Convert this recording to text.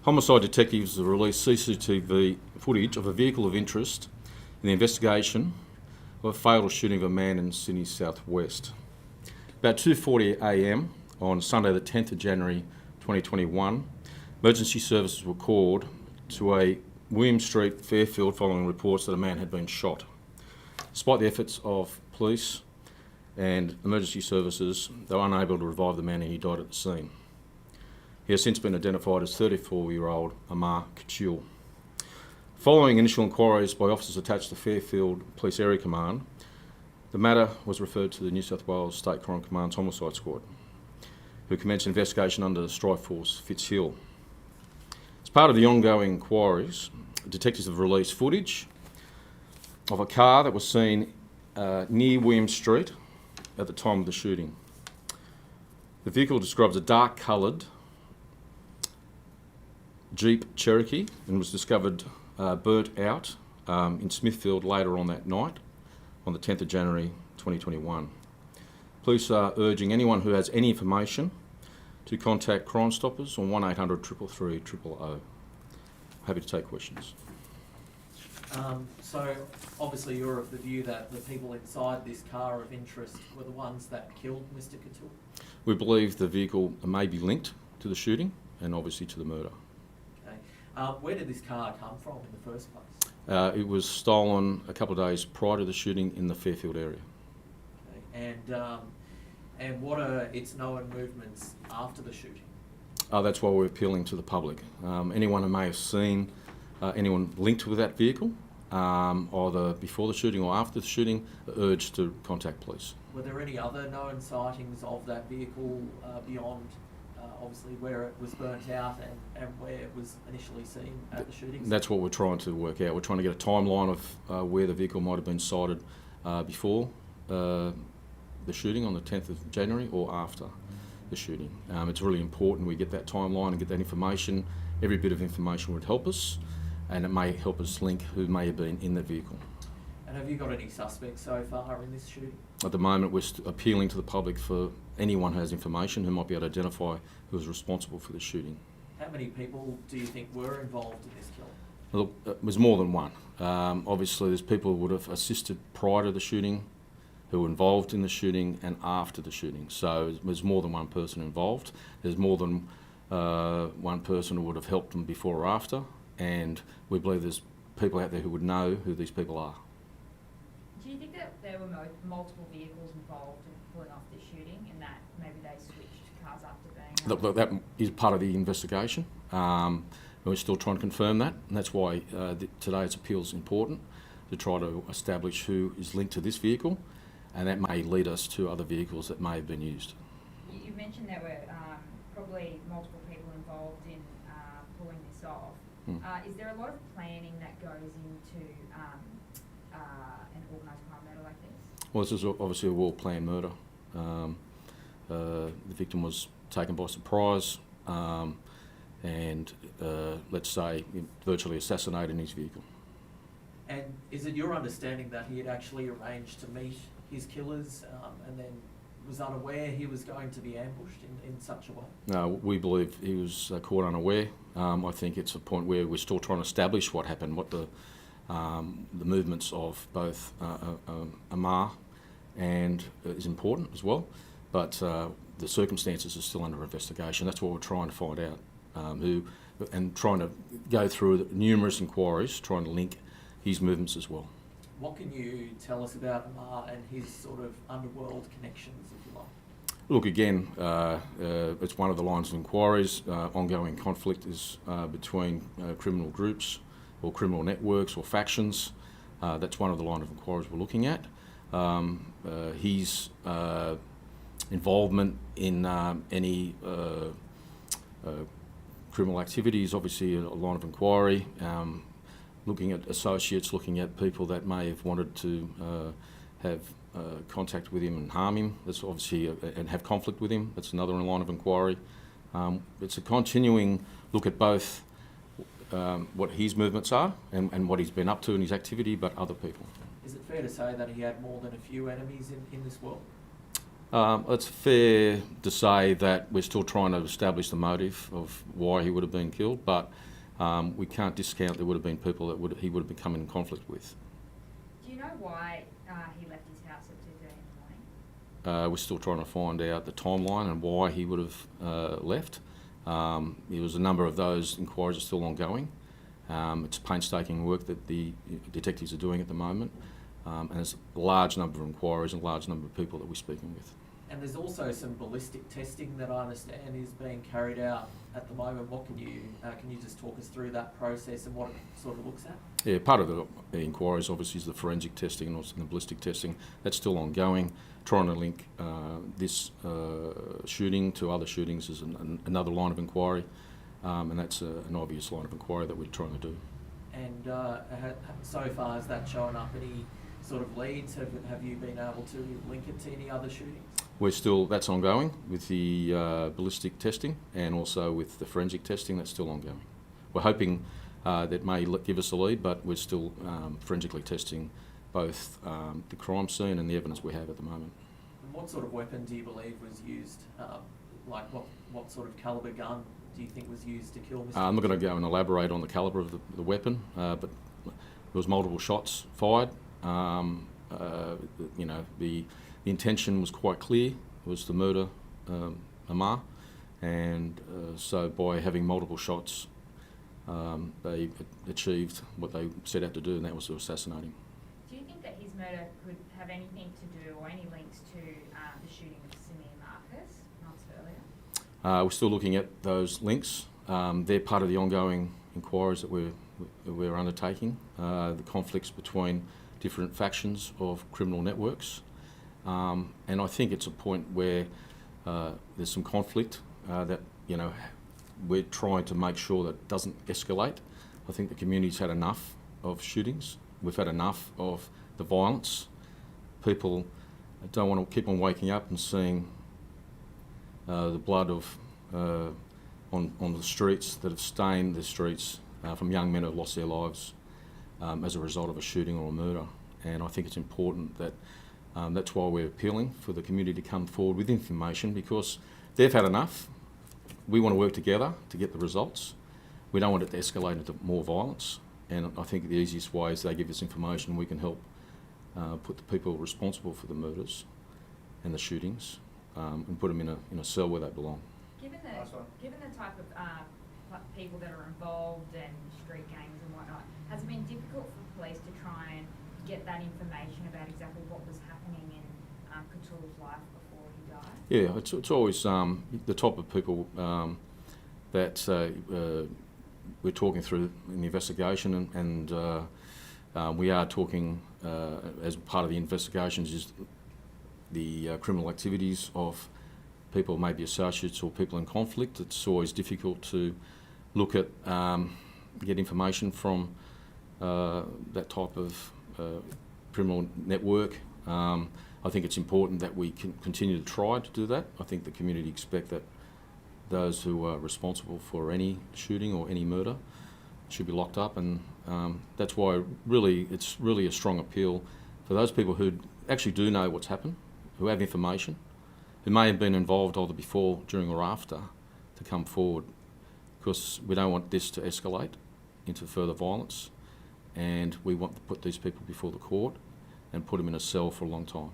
Homicide Detectives have released CCTV footage of a vehicle of interest in the investigation of a fatal shooting of a man in Sydney's southwest. About 2:40am on Sunday the 10th of January 2021, emergency services were called to a William Street, Fairfield, following reports that a man had been shot. Despite the efforts of police and emergency services, they were unable to revive the man and he died at the scene. He has since been identified as 34-year-old Amar Kettule. Following initial inquiries by officers attached to Fairfield Police Area Command, the matter was referred to the New South Wales State Crime Command's Homicide Squad, who commenced an investigation under Strike Force Fitzhill. As part of the ongoing inquiries, detectives have released footage of a car that was seen near William Street at the time of the shooting. The vehicle describes a dark-coloured Jeep Cherokee and was discovered burnt out in Smithfield later on that night, on the 10th of January 2021. Police are urging anyone who has any information to contact Crime Stoppers on 1800 333 000. Happy to take questions. So obviously you're of the view that the people inside this car of interest were the ones that killed Mr Kettule? We believe the vehicle may be linked to the shooting and obviously to the murder. Okay. Where did this car come from in the first place? It was stolen a couple of days prior to the shooting in the Fairfield area. Okay. And what are its known movements after the shooting? That's why we're appealing to the public. Anyone who may have seen anyone linked with that vehicle, either before the shooting or after the shooting, are urged to contact police. Were there any other known sightings of that vehicle beyond obviously where it was burnt out and where it was initially seen at the shooting? That's what we're trying to work out. We're trying to get a timeline of where the vehicle might have been sighted before the shooting on the 10th of January or after the shooting. It's really important we get that timeline and get that information. Every bit of information would help us, and it may help us link who may have been in the vehicle. And have you got any suspects so far in this shooting? At the moment, we're appealing to the public for anyone who has information who might be able to identify who was responsible for the shooting. How many people do you think were involved in this killing? Look, it was more than one. Obviously, there's people who would have assisted prior to the shooting, who were involved in the shooting and after the shooting. So there's more than one person involved. There's more than one person who would have helped them before or after, and we believe there's people out there who would know who these people are. Do you think that there were multiple vehicles involved in pulling off this shooting and that maybe they switched cars after being... Look, that is part of the investigation. We're still trying to confirm that, and that's why today's appeal is important, to try to establish who is linked to this vehicle, and that may lead us to other vehicles that may have been used. You mentioned there were probably multiple people involved in pulling this off. Is there a lot of planning that goes into an organised crime murder like this? Well, this is obviously a well-planned murder. The victim was taken by surprise and, let's say, virtually assassinated in his vehicle. And is it your understanding that he had actually arranged to meet his killers and then was unaware he was going to be ambushed in such a way? No, we believe he was caught unaware. I think it's a point where we're still trying to establish what happened, what the movements of both Amar and is important as well, but the circumstances are still under investigation. That's what we're trying to find out, and trying to go through numerous inquiries, trying to link his movements as well. What can you tell us about Amar and his sort of underworld connections, if you like? Look, again, it's one of the lines of inquiries. Ongoing conflict is between criminal groups or criminal networks or factions. That's one of the line of inquiries we're looking at. His involvement in any criminal activity is obviously a line of inquiry. Looking at associates, looking at people that may have wanted to have contact with him and harm him. That's obviously and have conflict with him. That's another line of inquiry. It's a continuing look at both what his movements are and what he's been up to in his activity, but other people. Is it fair to say that he had more than a few enemies in this world? It's fair to say that we're still trying to establish the motive of why he would have been killed, but we can't discount there would have been people that he would have become in conflict with. Do you know why he left his house at 2:30 in the morning? We're still trying to find out the timeline and why he would have left. There was a number of those inquiries are still ongoing. It's painstaking work that the detectives are doing at the moment, and there's a large number of inquiries and a large number of people that we're speaking with. And there's also some ballistic testing that I understand is being carried out at the moment. What can you just talk us through that process and what it sort of looks at? Yeah, part of the inquiries obviously is the forensic testing and also the ballistic testing. That's still ongoing. Trying to link this shooting to other shootings is another line of inquiry, and that's an obvious line of inquiry that we're trying to do. And so far, has that shown up any sort of leads? Have you been able to link it to any other shootings? That's ongoing with the ballistic testing and also with the forensic testing. That's still ongoing. We're hoping that may give us a lead, but we're still forensically testing both the crime scene and the evidence we have at the moment. And what sort of weapon do you believe was used? Like what sort of calibre gun do you think was used to kill Mr. I'm not going to go and elaborate on the calibre of the weapon, but there was multiple shots fired. The intention was quite clear. It was to murder Amar, and so by having multiple shots, they achieved what they set out to do, and that was to assassinate him. Do you think that his murder could have anything to do or any links to the shooting of Simi and Marcus months earlier? We're still looking at those links. They're part of the ongoing inquiries that we're undertaking, the conflicts between different factions of criminal networks. And I think it's a point where there's some conflict that, we're trying to make sure that it doesn't escalate. I think the community's had enough of shootings. We've had enough of the violence. People don't want to keep on waking up and seeing the blood of on the streets that have stained the streets from young men who have lost their lives as a result of a shooting or a murder. And I think it's important that that's why we're appealing for the community to come forward with information, because they've had enough. We want to work together to get the results. We don't want it to escalate into more violence. And I think the easiest way is they give us information. We can help put the people responsible for the murders and the shootings and put them in a cell where they belong. Given the type of people that are involved and street gangs and whatnot, has it been difficult for police to try and get that information about exactly what was happening in Kettule's life before he died? Yeah, it's always the type of people that we're talking through in the investigation, and we are talking as part of the investigations is the criminal activities of people, maybe associates or people in conflict. It's always difficult to look at, get information from that type of criminal network. I think it's important that we can continue to try to do that. I think the community expect that those who are responsible for any shooting or any murder should be locked up, and that's why it's really a strong appeal for those people who actually do know what's happened, who have information, who may have been involved either before, during or after, to come forward, because we don't want this to escalate into further violence, and we want to put these people before the court and put them in a cell for a long time.